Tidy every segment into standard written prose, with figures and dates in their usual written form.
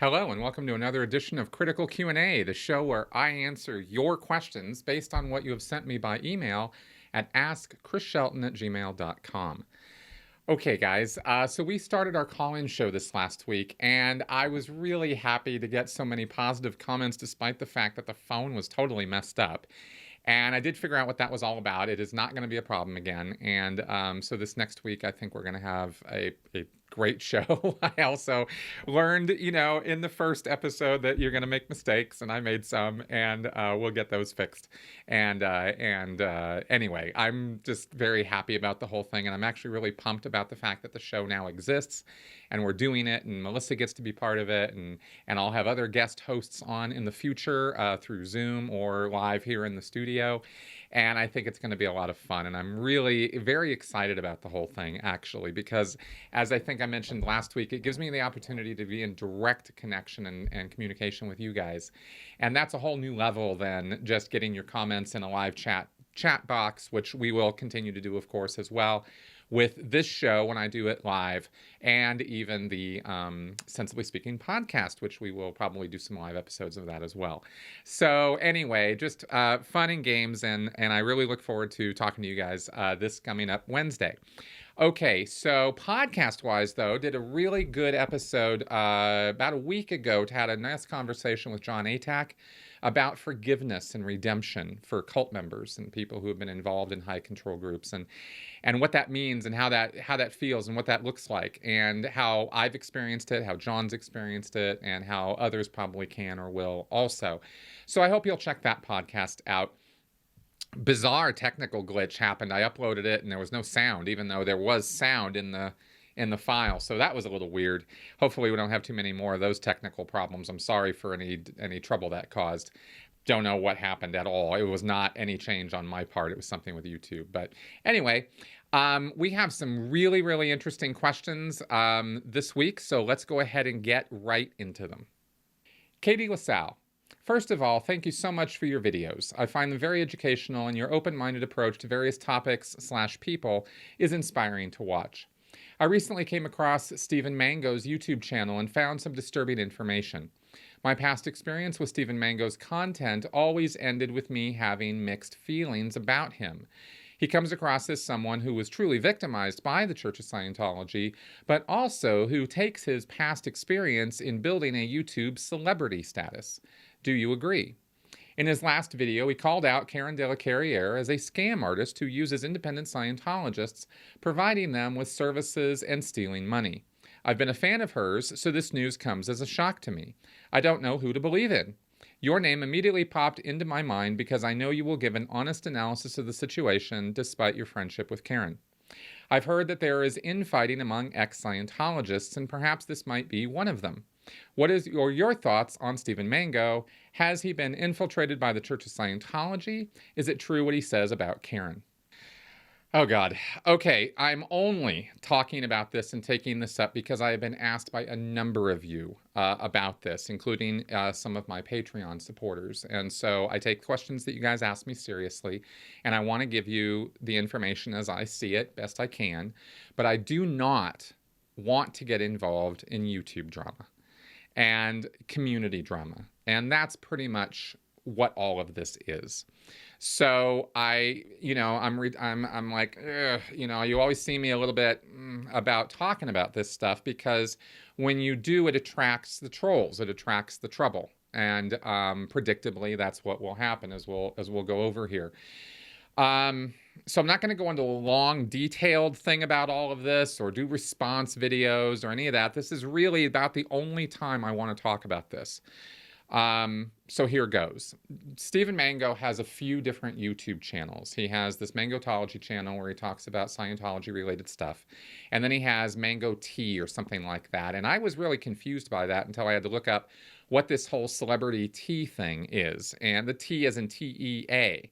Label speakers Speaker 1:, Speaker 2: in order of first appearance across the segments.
Speaker 1: Hello and welcome to another edition of Critical Q&A, the show where I answer your questions based on what you have sent me by email at AskChrisShelton@gmail.com. Okay, guys, so we started our call-in show this last week, and I was really happy to get so many positive comments despite the fact that the phone was totally messed up. And I did figure out what that was all about. It is not going to be a problem again. And so this next week, I think we're going to have a great show. I also learned, in the first episode that you're going to make mistakes, and I made some, and we'll get those fixed. And anyway, I'm just very happy about the whole thing, and I'm actually really pumped about the fact that the show now exists, and we're doing it, and Melissa gets to be part of it, and I'll have other guest hosts on in the future through Zoom or live here in the studio. And I think it's going to be a lot of fun. And I'm really very excited about the whole thing, actually, because as I think I mentioned last week, it gives me the opportunity to be in direct connection and communication with you guys. And that's a whole new level than just getting your comments in a live chat box, which we will continue to do, of course, as well with this show when I do it live, and even the Sensibly Speaking podcast, which we will probably do some live episodes of that as well. So anyway, just fun and games, and I really look forward to talking to you guys this coming up Wednesday. Okay, so podcast-wise, though, did a really good episode about a week ago. Had a nice conversation with John Atack about forgiveness and redemption for cult members and people who have been involved in high control groups, and what that means and how that feels and what that looks like, and how I've experienced it, how John's experienced it, and how others probably can or will also. So I hope you'll check that podcast out. Bizarre technical glitch happened. I uploaded it and there was no sound, even though there was sound in the file. So that was a little weird. Hopefully we don't have too many more of those technical problems. I'm sorry for any trouble that caused. Don't know what happened at all. It was not any change on my part. It was something with YouTube. But anyway, we have some really, really interesting questions this week. So let's go ahead and get right into them. Katie LaSalle. First of all, thank you so much for your videos. I find them very educational, and your open-minded approach to various topics/people is inspiring to watch. I recently came across Stephen Mango's YouTube channel and found some disturbing information. My past experience with Stephen Mango's content always ended with me having mixed feelings about him. He comes across as someone who was truly victimized by the Church of Scientology, but also who takes his past experience in building a YouTube celebrity status. Do you agree? In his last video, he called out Karen de la Carriere as a scam artist who uses independent Scientologists, providing them with services and stealing money. I've been a fan of hers, so this news comes as a shock to me. I don't know who to believe in. Your name immediately popped into my mind because I know you will give an honest analysis of the situation despite your friendship with Karen. I've heard that there is infighting among ex-Scientologists, and perhaps this might be one of them. What is your thoughts on Stephen Mango? Has he been infiltrated by the Church of Scientology? Is it true what he says about Karen? Oh, God. Okay, I'm only talking about this and taking this up because I have been asked by a number of you about this, including some of my Patreon supporters. And so I take questions that you guys ask me seriously, and I want to give you the information as I see it, best I can. But I do not want to get involved in YouTube drama and community drama. And that's pretty much what all of this is. So I'm like, you always see me a little bit about talking about this stuff because when you do, it attracts the trolls, it attracts the trouble. And predictably, that's what will happen as we'll go over here. So I'm not going to go into a long, detailed thing about all of this or do response videos or any of that. This is really about the only time I want to talk about this. So here goes. Stephen Mango has a few different YouTube channels. He has this Mangotology channel where he talks about Scientology-related stuff. And then he has Mango Tea or something like that. And I was really confused by that until I had to look up what this whole celebrity tea thing is. And the T as in T-E-A.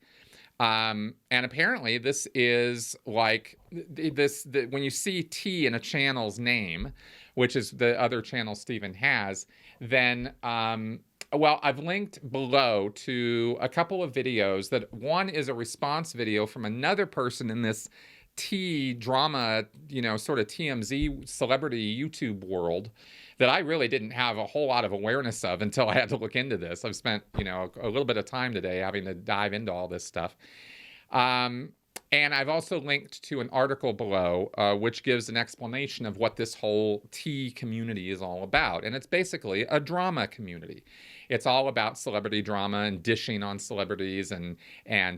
Speaker 1: And apparently this is like when you see T in a channel's name, which is the other channel Stephen has, then, well, I've linked below to a couple of videos that one is a response video from another person in this T drama, sort of TMZ celebrity YouTube world. that I really didn't have a whole lot of awareness of until I had to look into this. I've spent, a little bit of time today having to dive into all this stuff. Um, and I've also linked to an article below, which gives an explanation of what this whole tea community is all about. And it's basically a drama community. It's all about celebrity drama and dishing on celebrities and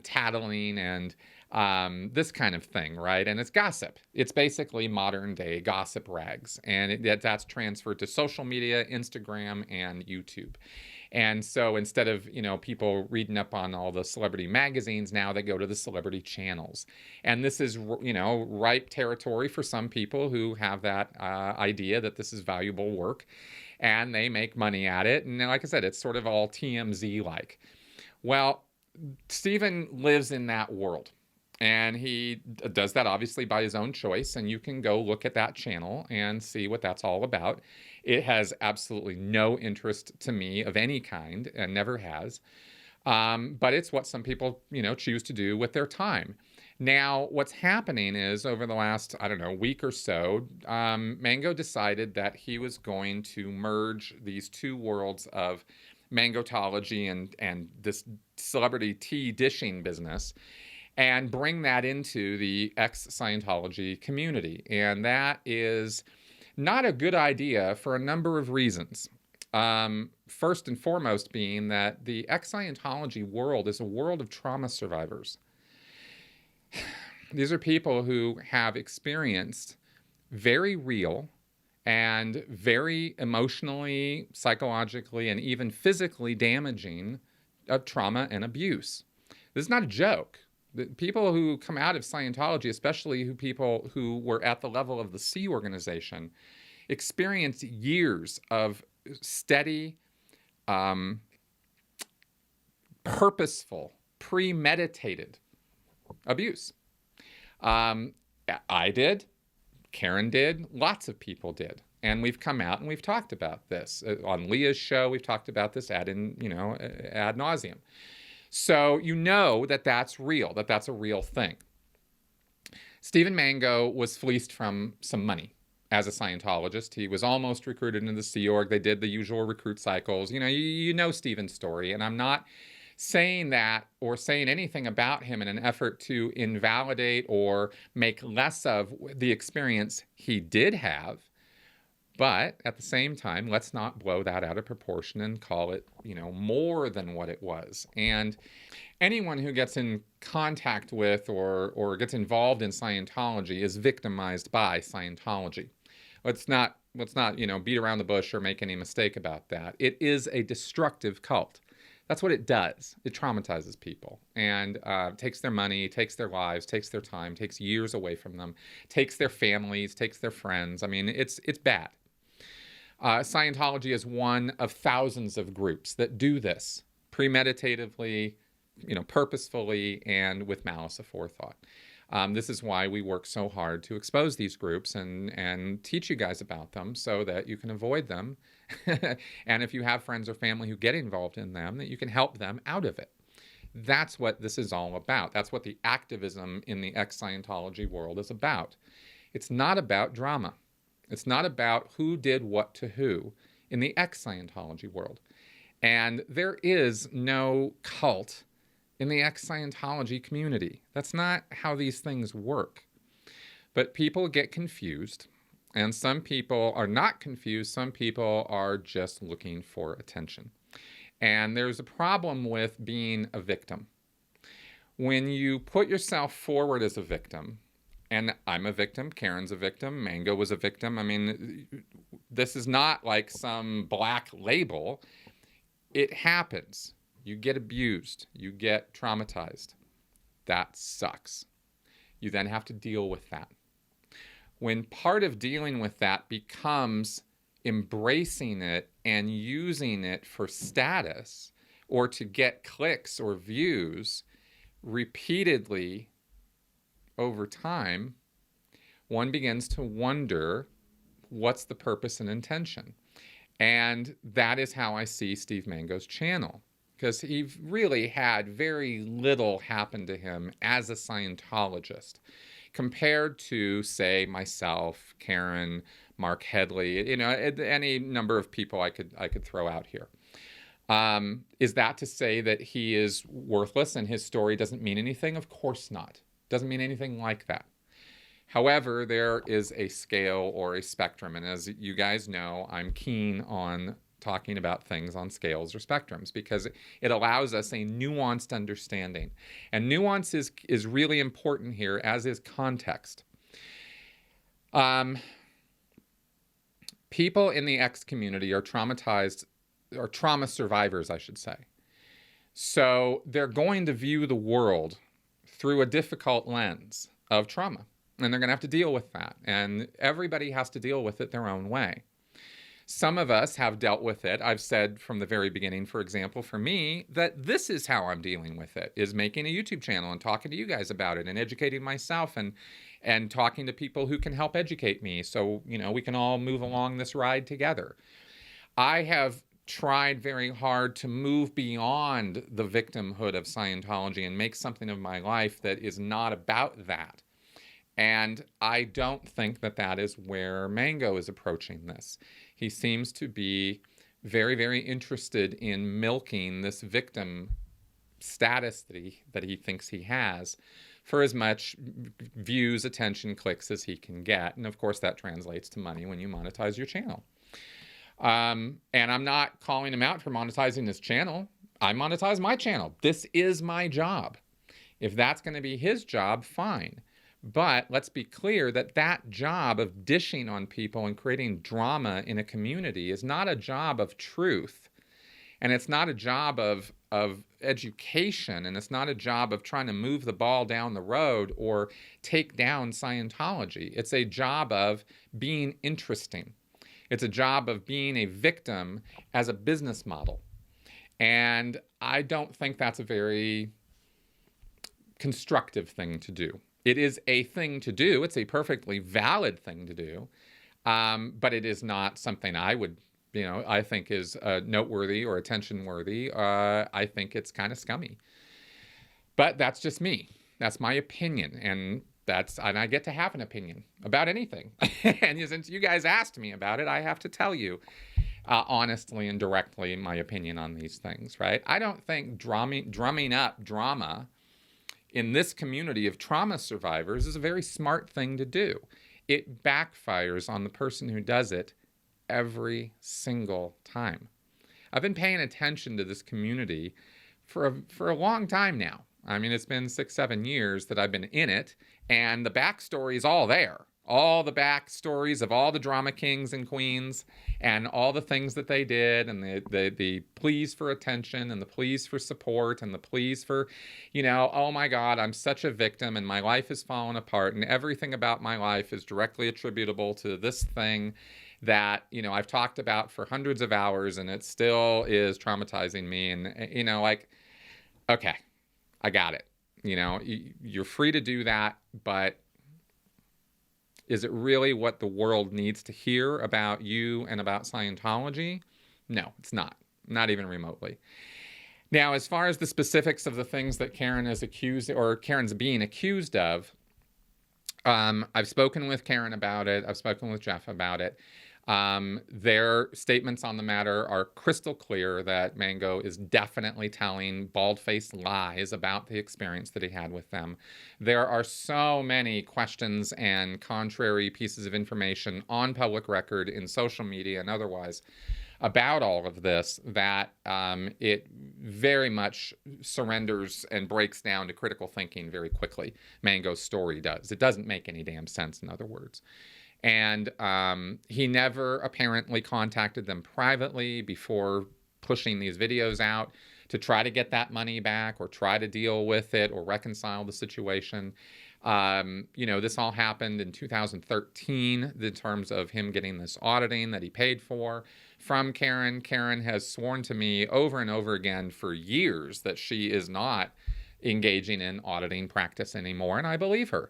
Speaker 1: tattling and this kind of thing, right? And it's gossip. It's basically modern day gossip rags. And that's transferred to social media, Instagram, and YouTube. And so instead of, people reading up on all the celebrity magazines, now they go to the celebrity channels. And this is, ripe territory for some people who have that idea that this is valuable work and they make money at it. And like I said, it's sort of all TMZ-like. Well, Stephen lives in that world. And he does that obviously by his own choice. And you can go look at that channel and see what that's all about. It has absolutely no interest to me of any kind and never has. But it's what some people, choose to do with their time. Now, what's happening is over the last, week or so, Mango decided that he was going to merge these two worlds of Mangotology and this celebrity tea dishing business and bring that into the ex-Scientology community. And that is not a good idea for a number of reasons. First and foremost being that the ex-Scientology world is a world of trauma survivors. These are people who have experienced very real and very emotionally, psychologically, and even physically damaging trauma and abuse. This is not a joke. The people who come out of Scientology, especially people who were at the level of the Sea organization, experienced years of steady, purposeful, premeditated abuse. I did, Karen did, lots of people did. And we've come out and we've talked about this. On Leah's show, we've talked about this ad nauseum. So that's real, that's a real thing. Stephen Mango was fleeced from some money as a Scientologist. He was almost recruited into the Sea Org. They did the usual recruit cycles. You know Stephen's story, and I'm not saying that or saying anything about him in an effort to invalidate or make less of the experience he did have. But at the same time, let's not blow that out of proportion and call it, more than what it was. And anyone who gets in contact with or gets involved in Scientology is victimized by Scientology. Let's not, beat around the bush or make any mistake about that. It is a destructive cult. That's what it does. It traumatizes people and takes their money, takes their lives, takes their time, takes years away from them, takes their families, takes their friends. I mean, it's bad. Scientology is one of thousands of groups that do this premeditatively, purposefully, and with malice aforethought. This is why we work so hard to expose these groups and teach you guys about them so that you can avoid them. And if you have friends or family who get involved in them, that you can help them out of it. That's what this is all about. That's what the activism in the ex-Scientology world is about. It's not about drama. It's not about who did what to who in the ex-Scientology world. And there is no cult in the ex-Scientology community. That's not how these things work. But people get confused, and some people are not confused. Some people are just looking for attention. And there's a problem with being a victim. When you put yourself forward as a victim, and I'm a victim, Karen's a victim, Mango was a victim. I mean, this is not like some black label. It happens. You get abused. You get traumatized. That sucks. You then have to deal with that. When part of dealing with that becomes embracing it and using it for status or to get clicks or views repeatedly over time, one begins to wonder what's the purpose and intention. And that is how I see Steve Mango's channel, because he really had very little happen to him as a Scientologist compared to, say, myself, Karen, Mark Headley, any number of people I could throw out here. Is that to say that he is worthless and his story doesn't mean anything? Of course not. Doesn't mean anything like that. However, there is a scale or a spectrum, and as you guys know, I'm keen on talking about things on scales or spectrums because it allows us a nuanced understanding. And nuance is really important here, as is context. People in the X community are traumatized, or trauma survivors, I should say. So they're going to view the world through a difficult lens of trauma, and they're going to have to deal with that. And everybody has to deal with it their own way. Some of us have dealt with it. I've said from the very beginning, for example, for me, that this is how I'm dealing with it, is making a YouTube channel and talking to you guys about it and educating myself and talking to people who can help educate me so, we can all move along this ride together. I have tried very hard to move beyond the victimhood of Scientology and make something of my life that is not about that. And I don't think that that is where Mango is approaching this. He seems to be very, very interested in milking this victim status that he thinks he has for as much views, attention, clicks as he can get. And of course, that translates to money when you monetize your channel. And I'm not calling him out for monetizing his channel. I monetize my channel. This is my job. If that's going to be his job, fine. But let's be clear that that job of dishing on people and creating drama in a community is not a job of truth. And it's not a job of education. And it's not a job of trying to move the ball down the road or take down Scientology. It's a job of being interesting. It's a job of being a victim as a business model. And I don't think that's a very constructive thing to do. It is a thing to do. It's a perfectly valid thing to do. But it is not something I would, I think is noteworthy or attention-worthy. I think it's kind of scummy. But that's just me. That's my opinion. And I get to have an opinion about anything. And since you guys asked me about it, I have to tell you honestly and directly my opinion on these things, right? I don't think drumming up drama in this community of trauma survivors is a very smart thing to do. It backfires on the person who does it every single time. I've been paying attention to this community for a long time now. I mean, it's been 6-7 years that I've been in it, and the backstory is all there. All the backstories of all the drama kings and queens and all the things that they did, and the pleas for attention and the pleas for support and the pleas for, oh my God, I'm such a victim and my life has fallen apart and everything about my life is directly attributable to this thing that, I've talked about for hundreds of hours and it still is traumatizing me. And, okay, I got it. You're free to do that, but is it really what the world needs to hear about you and about Scientology? No, it's not. Not even remotely. Now, as far as the specifics of the things that Karen is accused, or Karen's being accused of, I've spoken with Karen about it. I've spoken with Jeff about it. Their statements on the matter are crystal clear that Mango is definitely telling bald-faced lies about the experience that he had with them. There are so many questions and contrary pieces of information on public record in social media and otherwise about all of this that it very much surrenders and breaks down to critical thinking very quickly. Mango's story does. It doesn't make any damn sense, in other words. And he never apparently contacted them privately before pushing these videos out to try to get that money back or try to deal with it or reconcile the situation. This all happened in 2013 in terms of him getting this auditing that he paid for from Karen. Karen has sworn to me over and over again for years that she is not engaging in auditing practice anymore, and I believe her.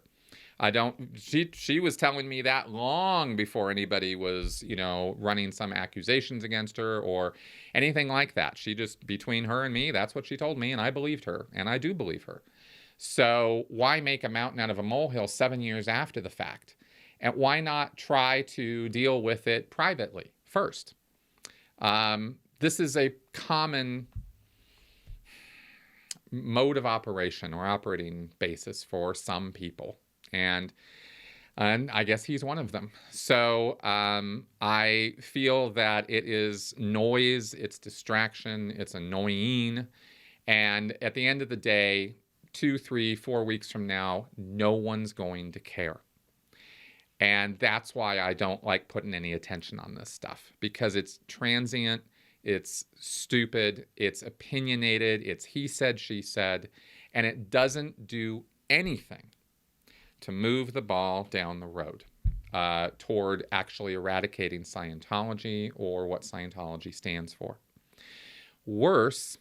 Speaker 1: She was telling me that long before anybody was, running some accusations against her or anything like that. She just, between her and me, that's what she told me, and I believed her, and I do believe her. So why make a mountain out of a molehill 7 years after the fact? And why not try to deal with it privately first? This is a common mode of operation or operating basis for some people. And I guess he's one of them. So I feel that it is noise, it's distraction, it's annoying. And at the end of the day, 2, 3, 4 weeks from now, no one's going to care. And that's why I don't like putting any attention on this stuff, because it's transient, it's stupid, it's opinionated, it's he said, she said, and it doesn't do anything to move the ball down the road toward actually eradicating Scientology or what Scientology stands for. Worse,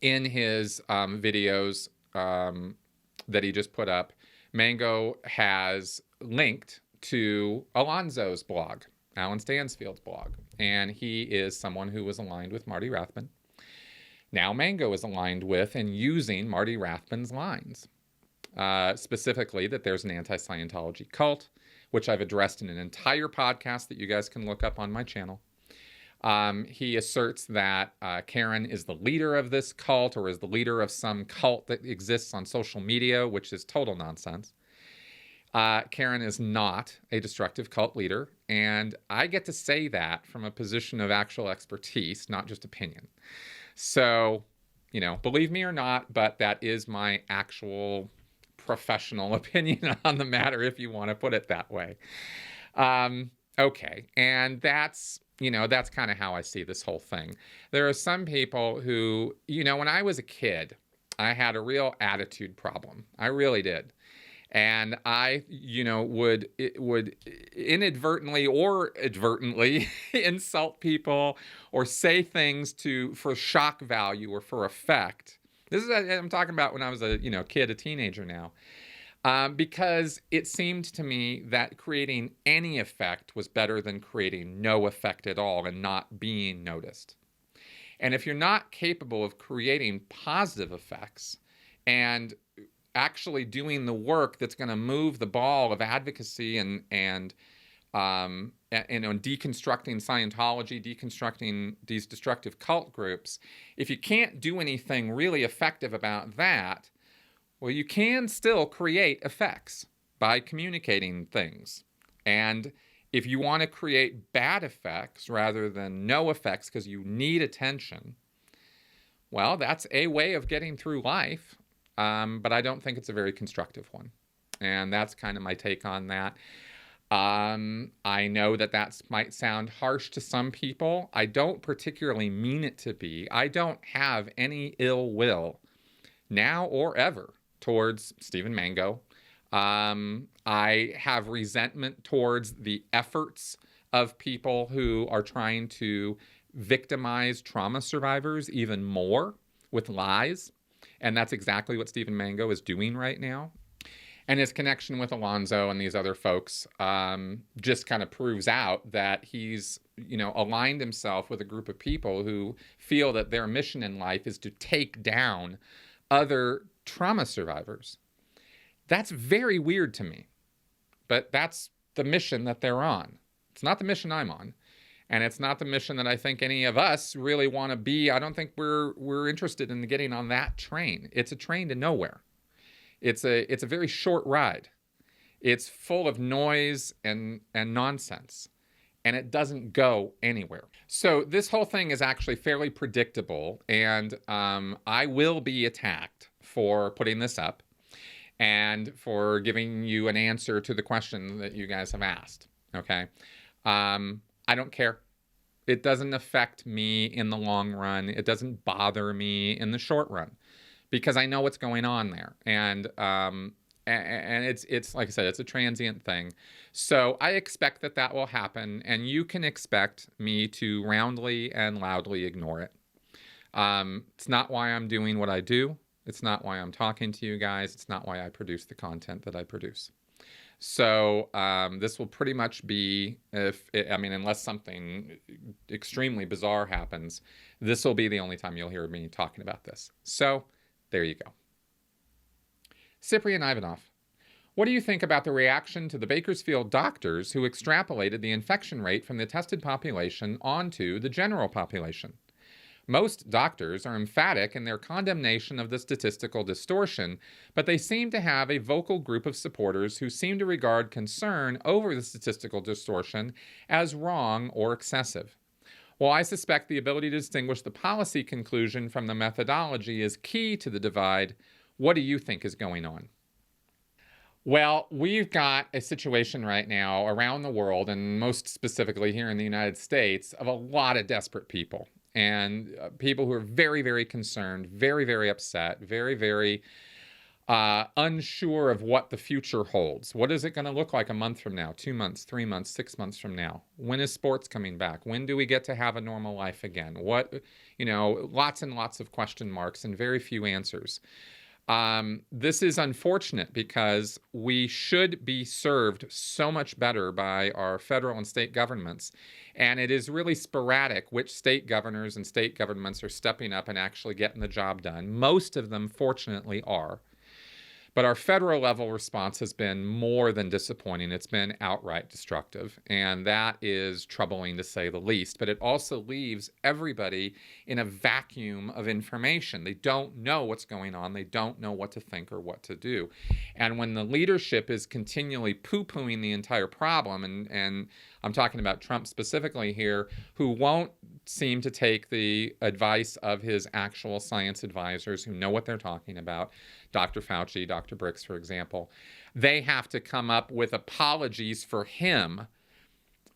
Speaker 1: in his videos that he just put up, Mango has linked to Alonzo's blog, Alan Stansfield's blog, and he is someone who was aligned with Marty Rathbun. Now Mango is aligned with and using Marty Rathbun's lines. Specifically that there's an anti-Scientology cult, which I've addressed in an entire podcast that you guys can look up on my channel. He asserts that Karen is the leader of this cult, or is the leader of some cult that exists on social media, which is total nonsense. Karen is not a destructive cult leader, and I get to say that from a position of actual expertise, not just opinion. So, you know, believe me or not, but that is my actual professional opinion on the matter, if you want to put it that way. Okay, and that's, you know, that's kind of how I see this whole thing. There are some people who, you know, when I was a kid, I had a real attitude problem. I really did. And I, you know, would inadvertently or advertently insult people or say things for shock value or for effect. This is, I'm talking about when I was a, you know, kid, a teenager now. Because it seemed to me that creating any effect was better than creating no effect at all and not being noticed. And if you're not capable of creating positive effects and actually doing the work that's going to move the ball of advocacy and on deconstructing Scientology, deconstructing these destructive cult groups, if you can't do anything really effective about that, well, you can still create effects by communicating things. And if you want to create bad effects rather than no effects because you need attention, well, that's a way of getting through life. But I don't think it's a very constructive one. And that's kind of my take on that. I know that might sound harsh to some people. I don't particularly mean it to be. I don't have any ill will now or ever towards Stephen Mango. I have resentment towards the efforts of people who are trying to victimize trauma survivors even more with lies. And that's exactly what Stephen Mango is doing right now. And his connection with Alonzo and these other folks just kind of proves out that he's, you know, aligned himself with a group of people who feel that their mission in life is to take down other trauma survivors. That's very weird to me. But that's the mission that they're on. It's not the mission I'm on. And it's not the mission that I think any of us really want to be. I don't think we're interested in getting on that train. It's a train to nowhere. It's a very short ride. It's full of noise and nonsense, and it doesn't go anywhere. So this whole thing is actually fairly predictable, and I will be attacked for putting this up and for giving you an answer to the question that you guys have asked. Okay, I don't care. It doesn't affect me in the long run. It doesn't bother me in the short run, because I know what's going on there. And it's like I said, it's a transient thing. So I expect that will happen, and you can expect me to roundly and loudly ignore it. It's not why I'm doing what I do. It's not why I'm talking to you guys. It's not why I produce the content that I produce. So this will pretty much be, unless something extremely bizarre happens, this will be the only time you'll hear me talking about this. So there you go. Cyprian Ivanov. What do you think about the reaction to the Bakersfield doctors who extrapolated the infection rate from the tested population onto the general population? Most doctors are emphatic in their condemnation of the statistical distortion, but they seem to have a vocal group of supporters who seem to regard concern over the statistical distortion as wrong or excessive. While I suspect the ability to distinguish the policy conclusion from the methodology is key to the divide, what do you think is going on? Well, we've got a situation right now around the world, and most specifically here in the United States, of a lot of desperate people. And people who are very, very concerned, very, very upset, very, very unsure of what the future holds. What is it going to look like a month from now, 2 months, 3 months, 6 months from now? When is sports coming back? When do we get to have a normal life again? Lots and lots of question marks and very few answers. This is unfortunate because we should be served so much better by our federal and state governments. And it is really sporadic which state governors and state governments are stepping up and actually getting the job done. Most of them, fortunately, are. But our federal level response has been more than disappointing. It's been outright destructive, and that is troubling to say the least. But it also leaves everybody in a vacuum of information. They don't know what's going on. They don't know what to think or what to do. And when the leadership is continually poo-pooing the entire problem, and I'm talking about Trump specifically here, who won't seem to take the advice of his actual science advisors who know what they're talking about, Dr. Fauci, Dr. Birx, for example, they have to come up with apologies for him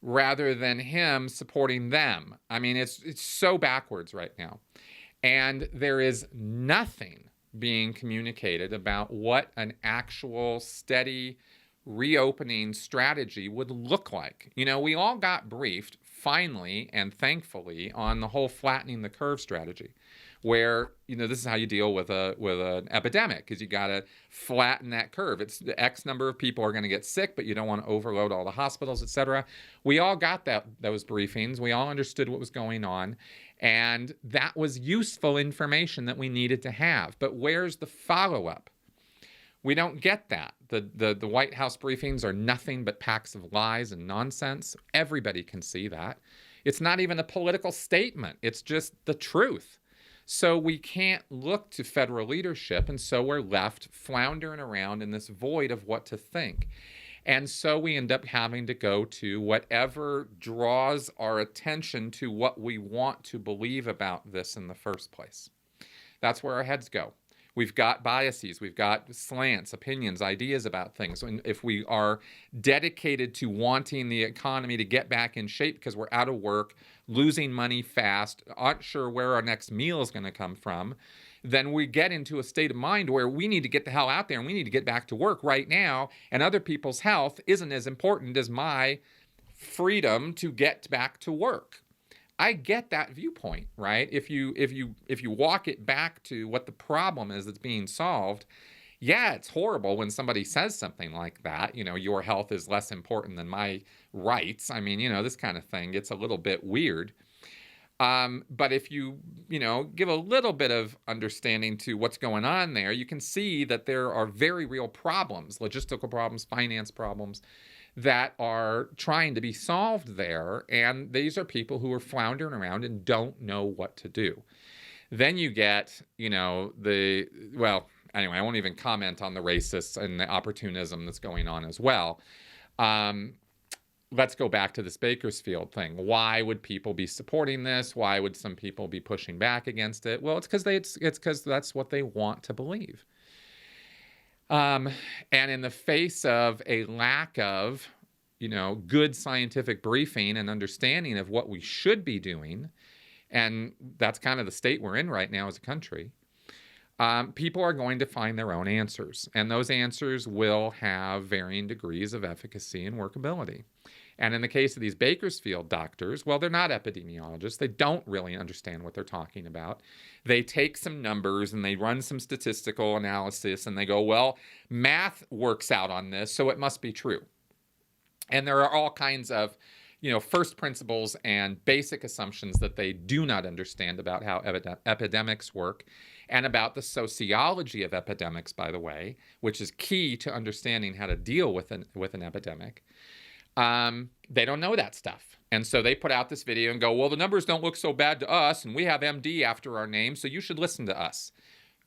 Speaker 1: rather than him supporting them. I mean, it's so backwards right now. And there is nothing being communicated about what an actual steady reopening strategy would look like. We all got briefed finally and thankfully on the whole flattening the curve strategy, where this is how you deal with an epidemic, because you got to flatten that curve. It's the X number of people are going to get sick, but you don't want to overload all the hospitals, etc. We all got those briefings. We all understood what was going on, and that was useful information that we needed to have. But where's the follow-up? We don't get that. The White House briefings are nothing but packs of lies and nonsense. Everybody can see that. It's not even a political statement. It's just the truth. So we can't look to federal leadership, and so we're left floundering around in this void of what to think. And so we end up having to go to whatever draws our attention to what we want to believe about this in the first place. That's where our heads go. We've got biases, we've got slants, opinions, ideas about things. And if we are dedicated to wanting the economy to get back in shape because we're out of work, losing money fast, aren't sure where our next meal is going to come from, then we get into a state of mind where we need to get the hell out there and we need to get back to work right now, and other people's health isn't as important as my freedom to get back to work. I get that viewpoint, right? If you walk it back to what the problem is that's being solved, yeah, it's horrible when somebody says something like that. Your health is less important than my rights. I mean, this kind of thing gets a little bit weird. But if you give a little bit of understanding to what's going on there, you can see that there are very real problems, logistical problems, finance problems, that are trying to be solved there, and these are people who are floundering around and don't know what to do. Then you get, anyway, I won't even comment on the racists and the opportunism that's going on as well. Let's go back to this Bakersfield thing. Why would people be supporting this? Why would some people be pushing back against it? Well, it's because that's what they want to believe. And in the face of a lack of, good scientific briefing and understanding of what we should be doing, and that's kind of the state we're in right now as a country, people are going to find their own answers. And those answers will have varying degrees of efficacy and workability. And in the case of these Bakersfield doctors, well, they're not epidemiologists. They don't really understand what they're talking about. They take some numbers and they run some statistical analysis and they go, well, math works out on this, so it must be true. And there are all kinds of, first principles and basic assumptions that they do not understand about how epidemics work. and about the sociology of epidemics, by the way, which is key to understanding how to deal with an epidemic. They don't know that stuff. And so they put out this video and go, well, the numbers don't look so bad to us, and we have MD after our name, so you should listen to us.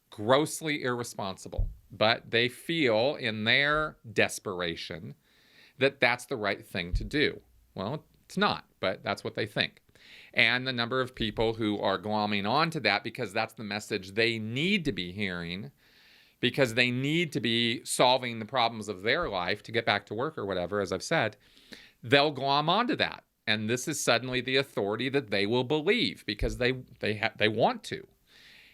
Speaker 1: Grossly irresponsible. But they feel in their desperation that that's the right thing to do. Well, it's not, but that's what they think. And the number of people who are glomming onto that because that's the message they need to be hearing, because they need to be solving the problems of their life to get back to work or whatever, as I've said, they'll glom onto that. And this is suddenly the authority that they will believe because they want to.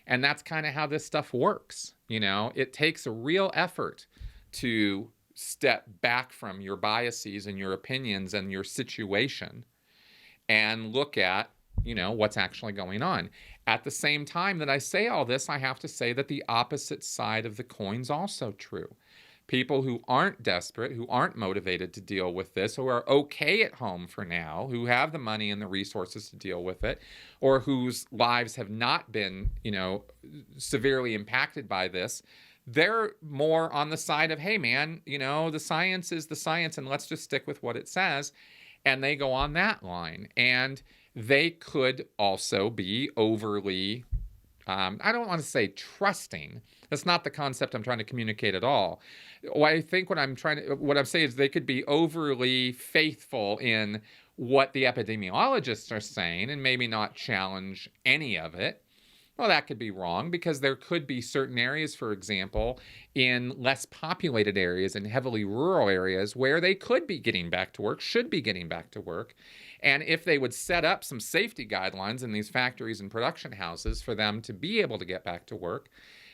Speaker 1: And that's kind of how this stuff works. You know, it takes a real effort to step back from your biases and your opinions and your situation and look at, you know, what's actually going on. At the same time that I say all this, I have to say that the opposite side of the coin's also true. People who aren't desperate, who aren't motivated to deal with this, who are okay at home for now, who have the money and the resources to deal with it, or whose lives have not been, you know, severely impacted by this, they're more on the side of, hey, man, you know, the science is the science, and let's just stick with what it says. And they go on that line. And they could also be overly, I don't want to say trusting. That's not the concept I'm trying to communicate at all. I think what I'm saying is they could be overly faithful in what the epidemiologists are saying and maybe not challenge any of it. Well, that could be wrong because there could be certain areas, for example, in less populated areas and heavily rural areas where they could be getting back to work, should be getting back to work. And if they would set up some safety guidelines in these factories and production houses for them to be able to get back to work,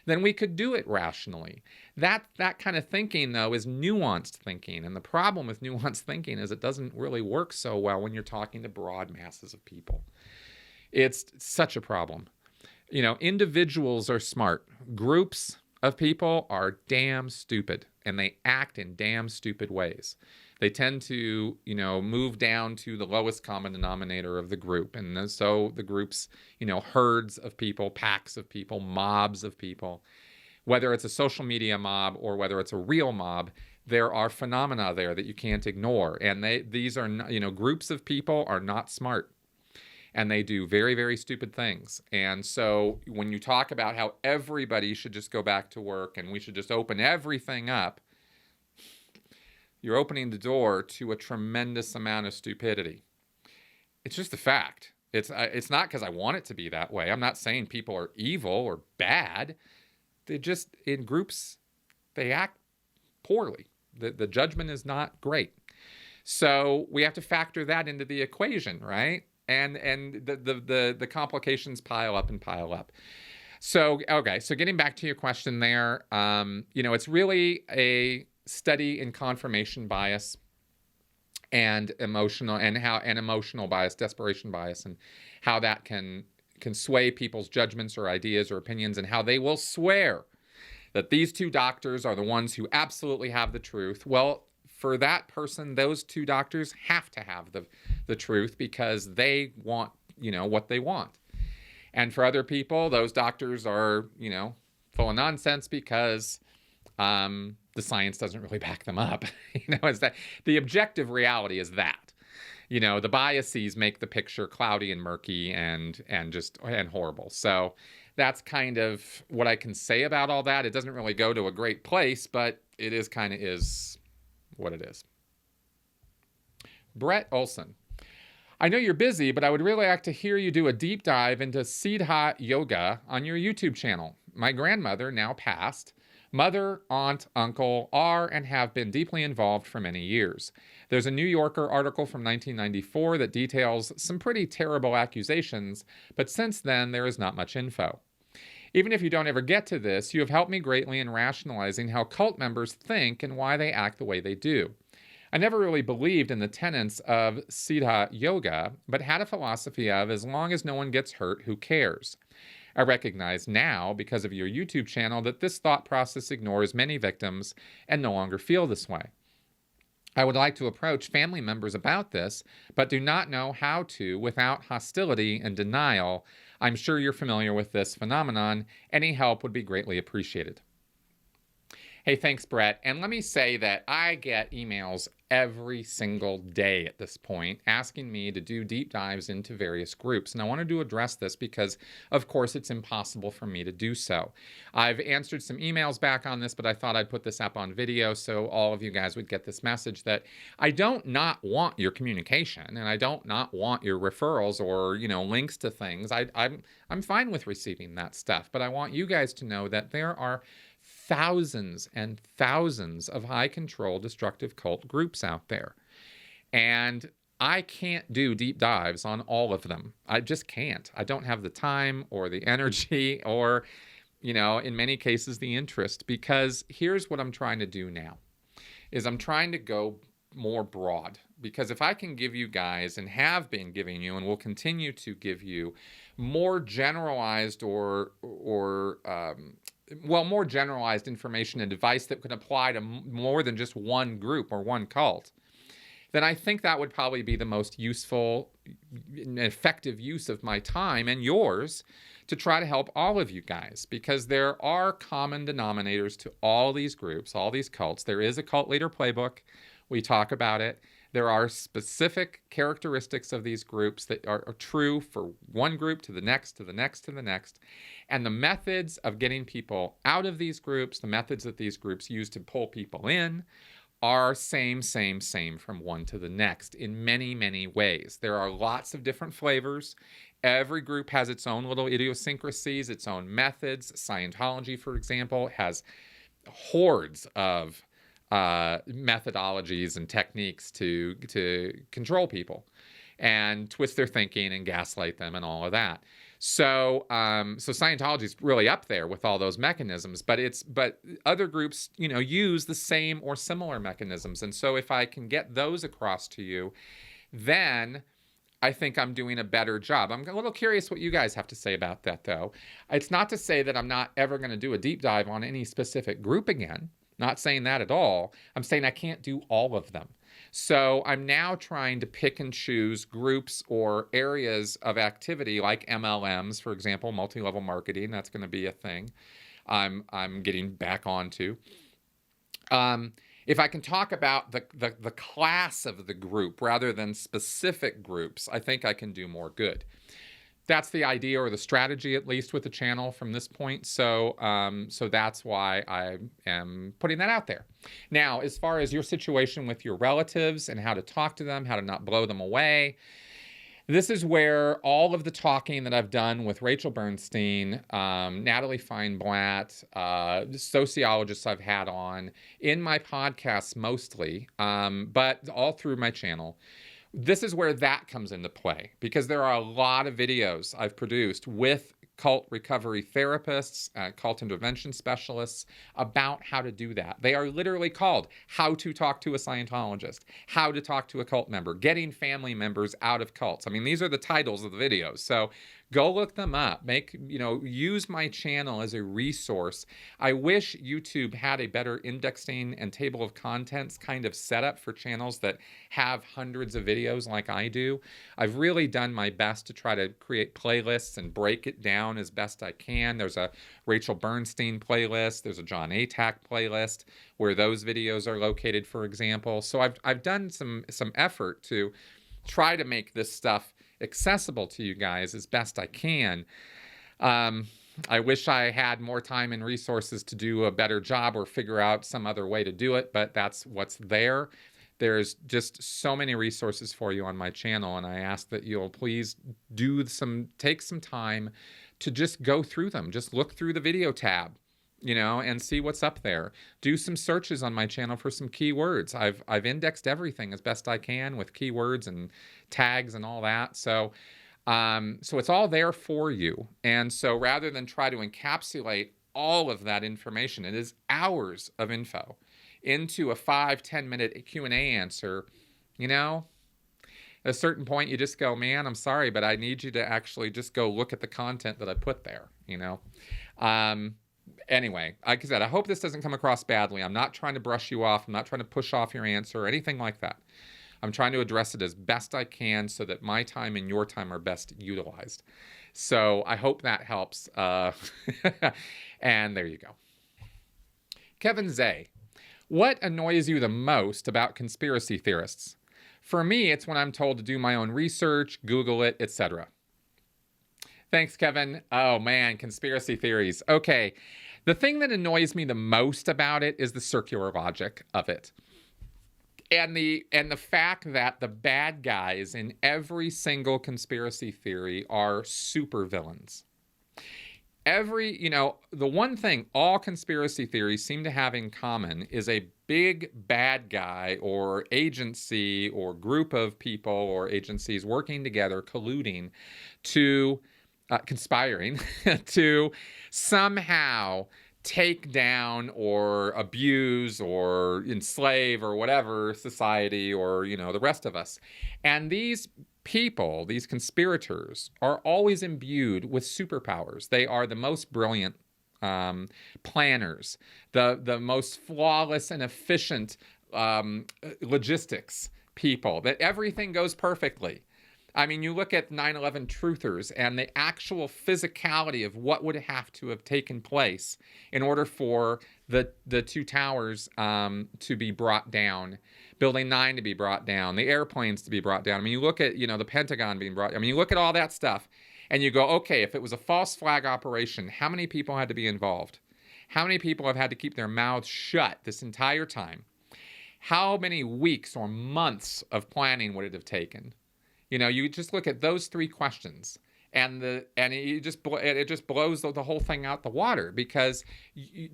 Speaker 1: then we could do it rationally. That kind of thinking, though, is nuanced thinking. And the problem with nuanced thinking is it doesn't really work so well when you're talking to broad masses of people. It's such a problem. You know, individuals are smart. Groups of people are damn stupid, and they act in damn stupid ways. They tend to, you know, move down to the lowest common denominator of the group. And so the groups, you know, herds of people, packs of people, mobs of people, whether it's a social media mob or whether it's a real mob, there are phenomena there that you can't ignore. And these are, you know, groups of people are not smart. And they do very, very stupid things. And so when you talk about how everybody should just go back to work and we should just open everything up, you're opening the door to a tremendous amount of stupidity. It's just a fact. It's not because I want it to be that way. I'm not saying people are evil or bad. They just, in groups, they act poorly. The judgment is not great. So we have to factor that into the equation, right? And the complications pile up and pile up. So, okay, so getting back to your question there, you know, it's really a study in confirmation bias and emotional bias, desperation bias, and how that can sway people's judgments or ideas or opinions, and how they will swear that these two doctors are the ones who absolutely have the truth. Well, for that person, those two doctors have to have the truth because they want, you know, what they want. And for other people, those doctors are, you know, full of nonsense because the science doesn't really back them up. You know, is that the objective reality is that, you know, the biases make the picture cloudy and murky and horrible. So that's kind of what I can say about all that. It doesn't really go to a great place, but it is kind of is what it is. Brett Olson. I know you're busy, but I would really like to hear you do a deep dive into Siddha Yoga on your YouTube channel. My grandmother, now passed, mother, aunt, uncle are and have been deeply involved for many years. There's a New Yorker article from 1994 that details some pretty terrible accusations, but since then there is not much info. Even if you don't ever get to this, you have helped me greatly in rationalizing how cult members think and why they act the way they do. I never really believed in the tenets of Siddha Yoga, but had a philosophy of as long as no one gets hurt, who cares? I recognize now, because of your YouTube channel, that this thought process ignores many victims and no longer feel this way. I would like to approach family members about this, but do not know how to without hostility and denial. I'm sure you're familiar with this phenomenon. Any help would be greatly appreciated. Hey, thanks, Brett. And let me say that I get emails every single day at this point asking me to do deep dives into various groups. And I wanted to address this because, of course, it's impossible for me to do so. I've answered some emails back on this, but I thought I'd put this up on video so all of you guys would get this message that I don't not want your communication, and I don't not want your referrals or, links to things. I'm fine with receiving that stuff, but I want you guys to know that there are thousands and thousands of high control destructive cult groups out there. And I can't do deep dives on all of them. I just can't. I don't have the time or the energy or, in many cases, the interest, because here's what I'm trying to do now is I'm trying to go more broad, because if I can give you guys, and have been giving you and will continue to give you, more generalized more generalized information and advice that could apply to more than just one group or one cult, then I think that would probably be the most useful and effective use of my time and yours to try to help all of you guys, because there are common denominators to all these groups, all these cults. There is a cult leader playbook. We talk about it. There are specific characteristics of these groups that are true for one group to the next, to the next, to the next. And the methods of getting people out of these groups, the methods that these groups use to pull people in, are same from one to the next in many, many ways. There are lots of different flavors. Every group has its own little idiosyncrasies, its own methods. Scientology, for example, has hordes of methodologies and techniques to control people and twist their thinking and gaslight them and all of that. So Scientology is really up there with all those mechanisms, but other groups, use the same or similar mechanisms. And so if I can get those across to you, then I think I'm doing a better job. I'm a little curious what you guys have to say about that, though. It's not to say that I'm not ever going to do a deep dive on any specific group again. Not saying that at all. I'm saying I can't do all of them. So I'm now trying to pick and choose groups or areas of activity like MLMs, for example, multi-level marketing. That's going to be a thing I'm getting back onto. If I can talk about the class of the group rather than specific groups, I think I can do more good. That's the idea, or the strategy, at least, with the channel from this point. So that's why I am putting that out there. Now, as far as your situation with your relatives and how to talk to them, how to not blow them away, this is where all of the talking that I've done with Rachel Bernstein, Natalie Feinblatt, sociologists I've had on, in my podcasts mostly, but all through my channel, this is where that comes into play, because there are a lot of videos I've produced with cult recovery therapists, cult intervention specialists about how to do that. They are literally called How to Talk to a Scientologist, How to Talk to a Cult Member, Getting Family Members Out of Cults. I mean, these are the titles of the videos. So go look them up. Use my channel as a resource. I wish YouTube had a better indexing and table of contents kind of setup for channels that have hundreds of videos like I do. I've really done my best to try to create playlists and break it down as best I can. There's a Rachel Bernstein playlist. There's a John Atack playlist where those videos are located, for example. So I've done some effort to try to make this stuff accessible to you guys as best I can. I wish I had more time and resources to do a better job or figure out some other way to do it, but that's what's there. There's just so many resources for you on my channel, and I ask that you'll please take some time to just go through them. Just look through the video tab, and see what's up there. Do some searches on my channel for some keywords. I've indexed everything as best I can with keywords and tags and all that. So it's all there for you. And so rather than try to encapsulate all of that information, it is hours of info into a 5-10 minute Q&A answer. At a certain point, you just go, man, I'm sorry, but I need you to actually just go look at the content that I put there, Anyway, like I said, I hope this doesn't come across badly. I'm not trying to brush you off. I'm not trying to push off your answer or anything like that. I'm trying to address it as best I can so that my time and your time are best utilized. So I hope that helps. And there you go. Kevin Zay, what annoys you the most about conspiracy theorists? For me, it's when I'm told to do my own research, Google it, etc. Thanks, Kevin. Oh man, conspiracy theories. Okay. The thing that annoys me the most about it is the circular logic of it. And the fact that the bad guys in every single conspiracy theory are supervillains. The one thing all conspiracy theories seem to have in common is a big bad guy or agency or group of people or agencies working together, colluding to conspiring to somehow take down or abuse or enslave or whatever society or, the rest of us. And these people, these conspirators, are always imbued with superpowers. They are the most brilliant planners, the most flawless and efficient logistics people, that everything goes perfectly. I mean, you look at 9/11 truthers and the actual physicality of what would have to have taken place in order for the two towers to be brought down, Building 9 to be brought down, the airplanes to be brought down. I mean, you look at, the Pentagon being brought. I mean, you look at all that stuff and you go, okay, if it was a false flag operation, how many people had to be involved? How many people have had to keep their mouths shut this entire time? How many weeks or months of planning would it have taken? You just look at those three questions, and it just blows the whole thing out the water, because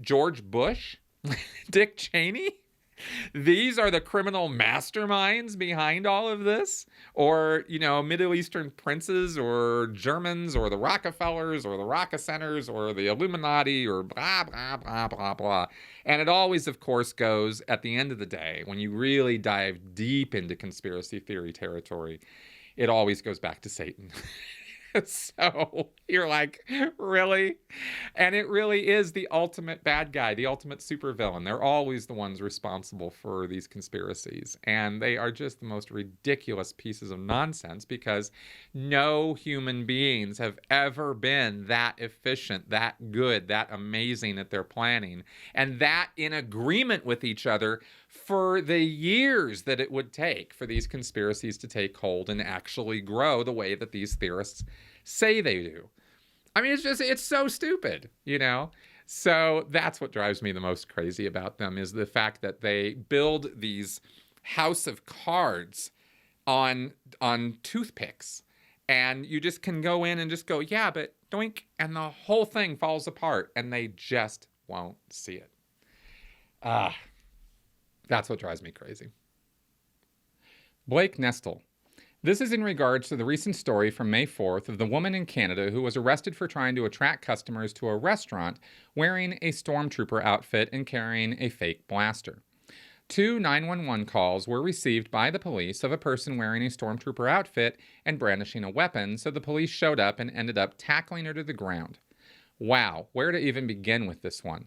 Speaker 1: George Bush, Dick Cheney, these are the criminal masterminds behind all of this, or Middle Eastern princes, or Germans, or the Rockefellers, or the Rockacenters, or the Illuminati, or blah blah blah blah blah. And it always, of course, goes at the end of the day, when you really dive deep into conspiracy theory territory, it always goes back to Satan. So you're like, really? And it really is the ultimate bad guy, the ultimate supervillain. They're always the ones responsible for these conspiracies. And they are just the most ridiculous pieces of nonsense, because no human beings have ever been that efficient, that good, that amazing at their planning, and that in agreement with each other for the years that it would take for these conspiracies to take hold and actually grow the way that these theorists say they do. I mean, it's so stupid, So that's what drives me the most crazy about them, is the fact that they build these house of cards on toothpicks, and you just can go in and just go, yeah, but doink, and the whole thing falls apart, and they just won't see it. That's what drives me crazy. Blake Nestle. This is in regards to the recent story from May 4th of the woman in Canada who was arrested for trying to attract customers to a restaurant wearing a stormtrooper outfit and carrying a fake blaster. 2 911 calls were received by the police of a person wearing a stormtrooper outfit and brandishing a weapon, so the police showed up and ended up tackling her to the ground. Wow, where to even begin with this one?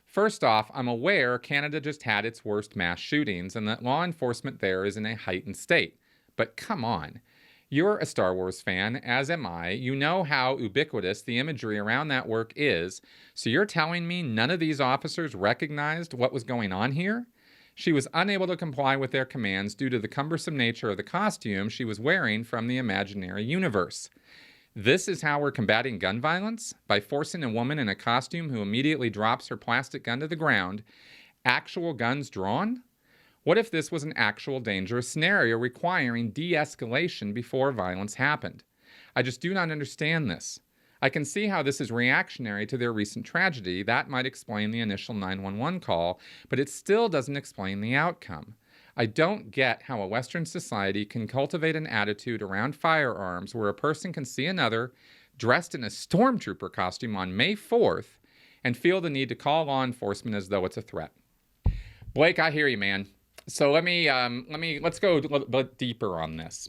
Speaker 1: First off, I'm aware Canada just had its worst mass shootings and that law enforcement there is in a heightened state. But come on. You're a Star Wars fan, as am I. You know how ubiquitous the imagery around that work is. So you're telling me none of these officers recognized what was going on here? She was unable to comply with their commands due to the cumbersome nature of the costume she was wearing from the imaginary universe. This is how we're combating gun violence? By forcing a woman in a costume who immediately drops her plastic gun to the ground. Actual guns drawn? What if this was an actual dangerous scenario requiring de-escalation before violence happened? I just do not understand this. I can see how this is reactionary to their recent tragedy. That might explain the initial 911 call, but it still doesn't explain the outcome. I don't get how a Western society can cultivate an attitude around firearms where a person can see another dressed in a stormtrooper costume on May 4th and feel the need to call law enforcement as though it's a threat. Blake, I hear you, man. So let's go a little bit deeper on this.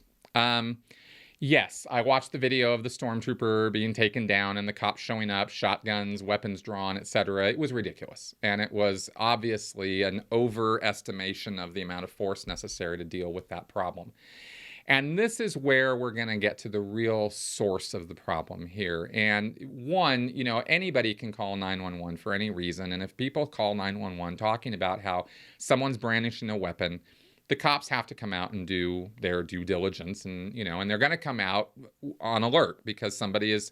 Speaker 1: Yes, I watched the video of the stormtrooper being taken down and the cops showing up, shotguns, weapons drawn, etc. It was ridiculous. And it was obviously an overestimation of the amount of force necessary to deal with that problem. And this is where we're going to get to the real source of the problem here. And one, anybody can call 911 for any reason. And if people call 911 talking about how someone's brandishing a weapon, the cops have to come out and do their due diligence. And they're going to come out on alert because somebody is,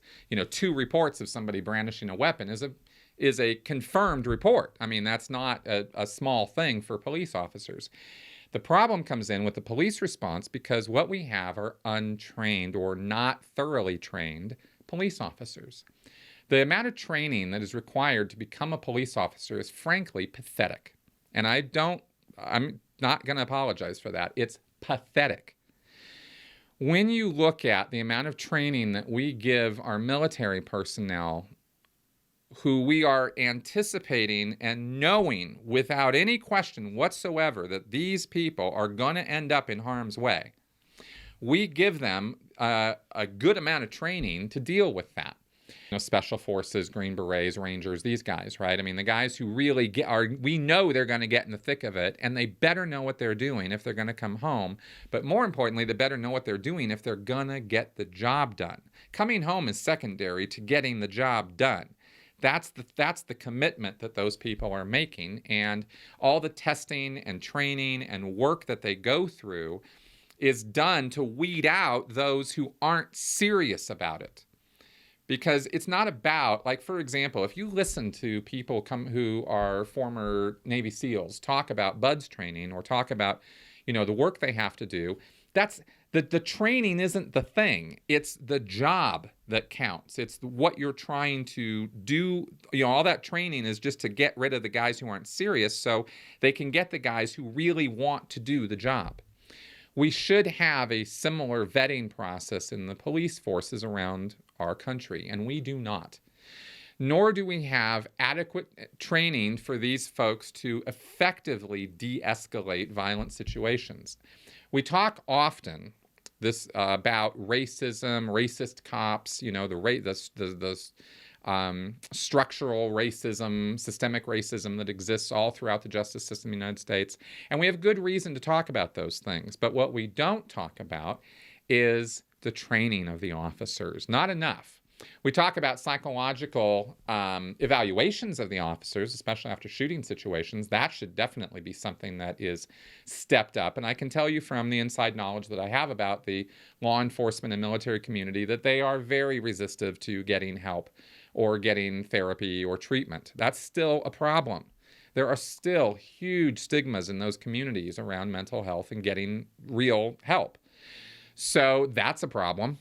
Speaker 1: 2 reports of somebody brandishing a weapon is a confirmed report. I mean, that's not a small thing for police officers. The problem comes in with the police response because what we have are untrained or not thoroughly trained police officers. The amount of training that is required to become a police officer is frankly pathetic. And I'm not going to apologize for that. It's pathetic. When you look at the amount of training that we give our military personnel, who we are anticipating and knowing without any question whatsoever that these people are going to end up in harm's way, we give them a good amount of training to deal with that. Special Forces, Green Berets, Rangers, these guys, right? I mean, the guys who really we know they're going to get in the thick of it, and they better know what they're doing if they're going to come home. But more importantly, they better know what they're doing if they're going to get the job done. Coming home is secondary to getting the job done. That's the commitment that those people are making, and all the testing and training and work that they go through is done to weed out those who aren't serious about it. Because it's not about, like, for example, if you listen to people who are former Navy SEALs talk about BUDS training or talk about, the work they have to do, the training isn't the thing. It's the job that counts. It's what you're trying to do. All that training is just to get rid of the guys who aren't serious so they can get the guys who really want to do the job. We should have a similar vetting process in the police forces around our country, and we do not. Nor do we have adequate training for these folks to effectively de-escalate violent situations. We talk often about racism, racist cops, the structural racism, systemic racism that exists all throughout the justice system in the United States. And we have good reason to talk about those things. But what we don't talk about is the training of the officers. Not enough. We talk about psychological evaluations of the officers, especially after shooting situations. That should definitely be something that is stepped up. And I can tell you from the inside knowledge that I have about the law enforcement and military community that they are very resistive to getting help or getting therapy or treatment. That's still a problem. There are still huge stigmas in those communities around mental health and getting real help. So that's a problem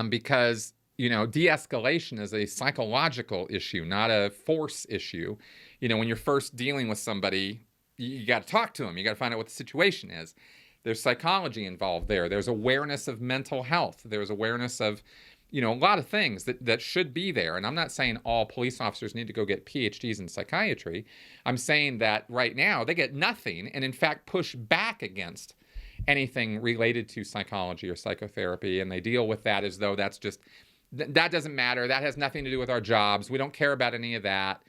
Speaker 1: because de-escalation is a psychological issue, not a force issue. When you're first dealing with somebody, you got to talk to them. You got to find out what the situation is. There's psychology involved there. There's awareness of mental health. There's awareness of, a lot of things that should be there. And I'm not saying all police officers need to go get PhDs in psychiatry. I'm saying that right now they get nothing and, in fact, push back against anything related to psychology or psychotherapy. And they deal with that as though that's just... that doesn't matter. That has nothing to do with our jobs. We don't care about any of that.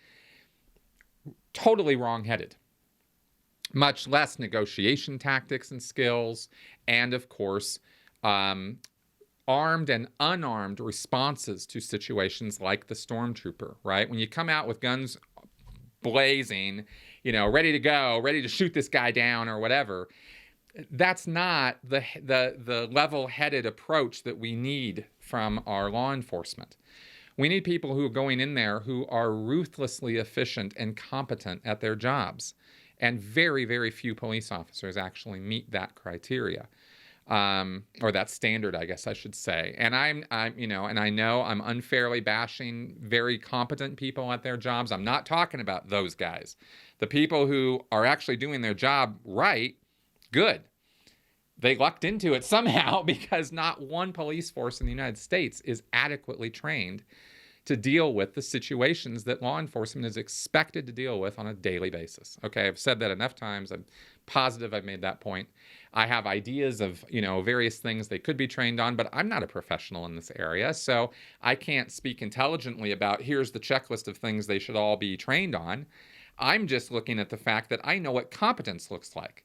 Speaker 1: Totally wrong-headed. Much less negotiation tactics and skills. And, of course, armed and unarmed responses to situations like the stormtrooper, right? When you come out with guns blazing, ready to go, ready to shoot this guy down or whatever, that's not the level-headed approach that we need from our law enforcement. We need people who are going in there who are ruthlessly efficient and competent at their jobs. And very, very few police officers actually meet that criteria. Or that standard, I guess I should say. And and I know I'm unfairly bashing very competent people at their jobs. I'm not talking about those guys. The people who are actually doing their job right, good. They lucked into it somehow because not one police force in the United States is adequately trained to deal with the situations that law enforcement is expected to deal with on a daily basis. Okay, I've said that enough times. I'm positive I've made that point. I have ideas of, various things they could be trained on, but I'm not a professional in this area, so I can't speak intelligently about here's the checklist of things they should all be trained on. I'm just looking at the fact that I know what competence looks like.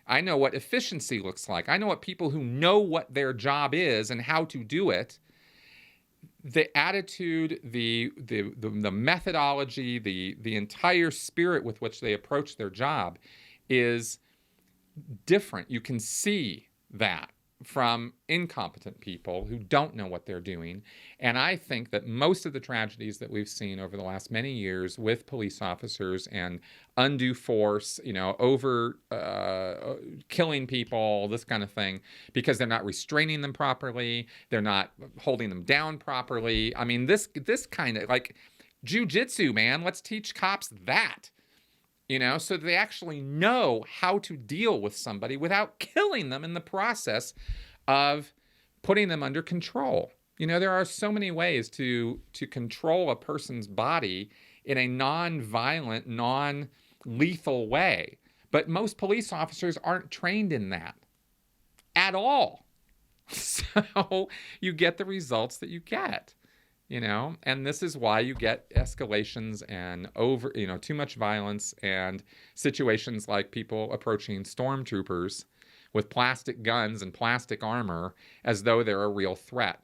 Speaker 1: I know what efficiency looks like. I know what people who know what their job is and how to do it, the attitude, the methodology, the entire spirit with which they approach their job is different. You can see that from incompetent people who don't know what they're doing. And I think that most of the tragedies that we've seen over the last many years with police officers and undue force, over killing people, this kind of thing, because they're not restraining them properly, they're not holding them down properly. I mean, this kind of like jujitsu, man. Let's teach cops that. So they actually know how to deal with somebody without killing them in the process of putting them under control. There are so many ways to control a person's body in a non-violent, non-lethal way. But most police officers aren't trained in that at all. So you get the results that you get. And this is why you get escalations and too much violence and situations like people approaching stormtroopers with plastic guns and plastic armor as though they're a real threat,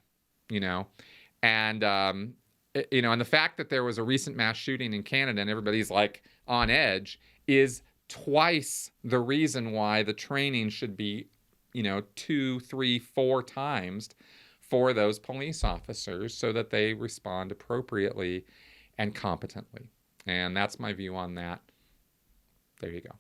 Speaker 1: and, and the fact that there was a recent mass shooting in Canada and everybody's like on edge is twice the reason why the training should be, 2, 3, 4 times for those police officers so that they respond appropriately and competently. And that's my view on that. There you go.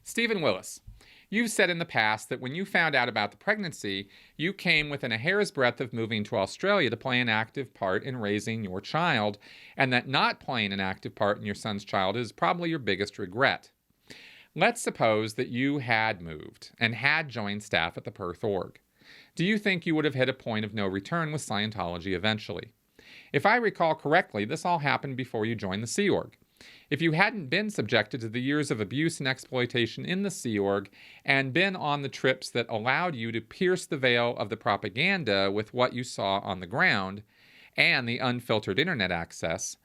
Speaker 1: Stephen Willis, you've said in the past that when you found out about the pregnancy, you came within a hair's breadth of moving to Australia to play an active part in raising your child, and that not playing an active part in your son's child is probably your biggest regret. Let's suppose that you had moved and had joined staff at the Perth org. Do you think you would have hit a point of no return with Scientology eventually? If I recall correctly, this all happened before you joined the Sea Org. If you hadn't been subjected to the years of abuse and exploitation in the Sea Org and been on the trips that allowed you to pierce the veil of the propaganda with what you saw on the ground and the unfiltered internet access,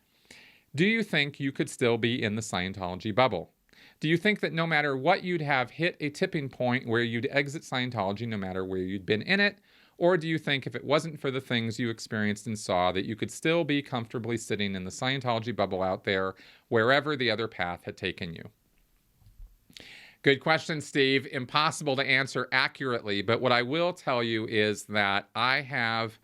Speaker 1: do you think you could still be in the Scientology bubble? Do you think that no matter what, you'd have hit a tipping point where you'd exit Scientology no matter where you'd been in it? Or do you think if it wasn't for the things you experienced and saw that you could still be comfortably sitting in the Scientology bubble out there wherever the other path had taken you? Good question, Steve. Impossible to answer accurately, but what I will tell you is that I have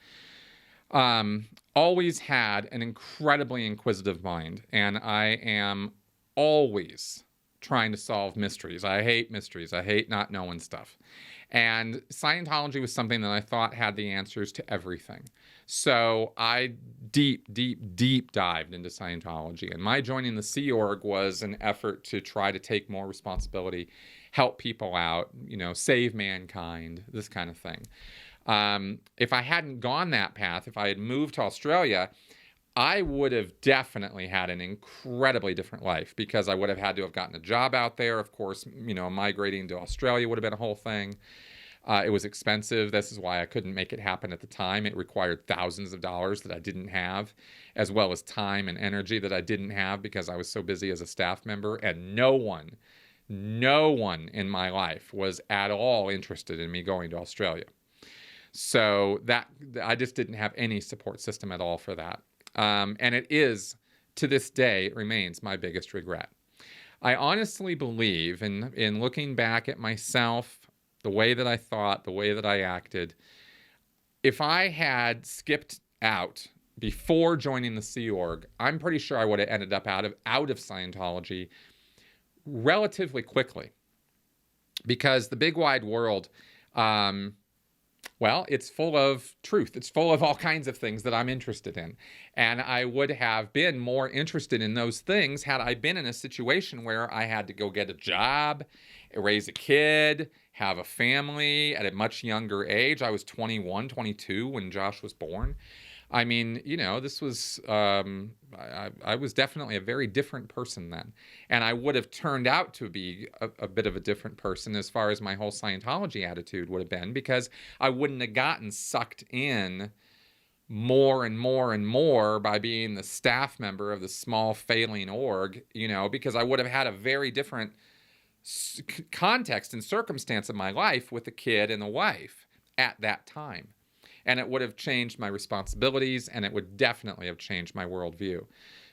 Speaker 1: always had an incredibly inquisitive mind, and I am always trying to solve mysteries. I hate mysteries. I hate not knowing stuff. And Scientology was something that I thought had the answers to everything. So I deep dived into Scientology. And my joining the Sea Org was an effort to try to take more responsibility, help people out, save mankind, this kind of thing. If I hadn't gone that path, if I had moved to Australia, I would have definitely had an incredibly different life because I would have had to have gotten a job out there. Of course, migrating to Australia would have been a whole thing. It was expensive. This is why I couldn't make it happen at the time. It required thousands of dollars that I didn't have, as well as time and energy that I didn't have because I was so busy as a staff member, and no one in my life was at all interested in me going to Australia. So that I just didn't have any support system at all for that. And it is, to this day, it remains my biggest regret. I honestly believe, in looking back at myself, the way that I thought, the way that I acted, if I had skipped out before joining the Sea Org, I'm pretty sure I would have ended up out of Scientology relatively quickly. Because the big wide world, well, it's full of truth. It's full of all kinds of things that I'm interested in. And I would have been more interested in those things had I been in a situation where I had to go get a job, raise a kid, have a family at a much younger age. I was 21, 22 when Josh was born. I mean, this was, I was definitely a very different person then. And I would have turned out to be a bit of a different person as far as my whole Scientology attitude would have been, because I wouldn't have gotten sucked in more and more and more by being the staff member of the small failing org, because I would have had a very different context and circumstance of my life with a kid and a wife at that time. And it would have changed my responsibilities, and it would definitely have changed my worldview.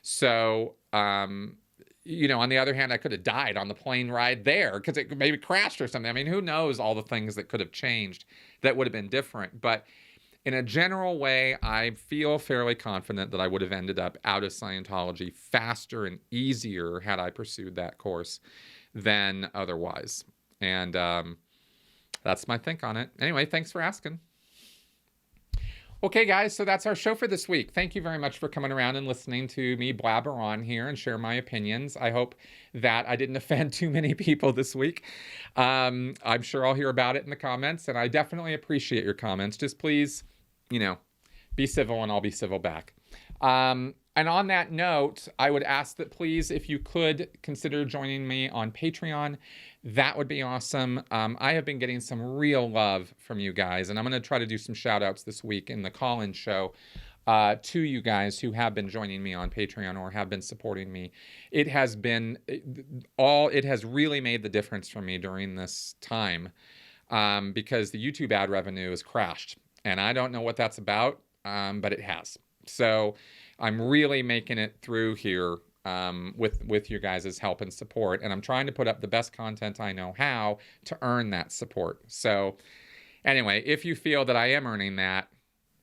Speaker 1: So, on the other hand, I could have died on the plane ride there because it maybe crashed or something. I mean, who knows all the things that could have changed that would have been different. But in a general way, I feel fairly confident that I would have ended up out of Scientology faster and easier had I pursued that course than otherwise. And that's my think on it. Anyway, thanks for asking. Okay, guys, so that's our show for this week. Thank you very much for coming around and listening to me blabber on here and share my opinions. I hope that I didn't offend too many people this week. I'm sure I'll hear about it in the comments, and I definitely appreciate your comments. Just please, be civil, and I'll be civil back. And on that note, I would ask that please, if you could, consider joining me on Patreon. That would be awesome. I have been getting some real love from you guys, and I'm going to try to do some shout outs this week in the call-in show to you guys who have been joining me on Patreon or have been supporting me. It has really made the difference for me during this time because the YouTube ad revenue has crashed, and I don't know what that's about, but it has. So I'm really making it through here with your guys' help and support, and I'm trying to put up the best content I know how to earn that support. So anyway, if you feel that I am earning that,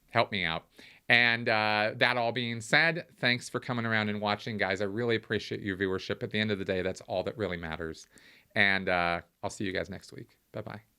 Speaker 1: help me out. And that all being said, thanks for coming around and watching, guys. I really appreciate your viewership. At the end of the day, that's all that really matters. And I'll see you guys next week. Bye-bye.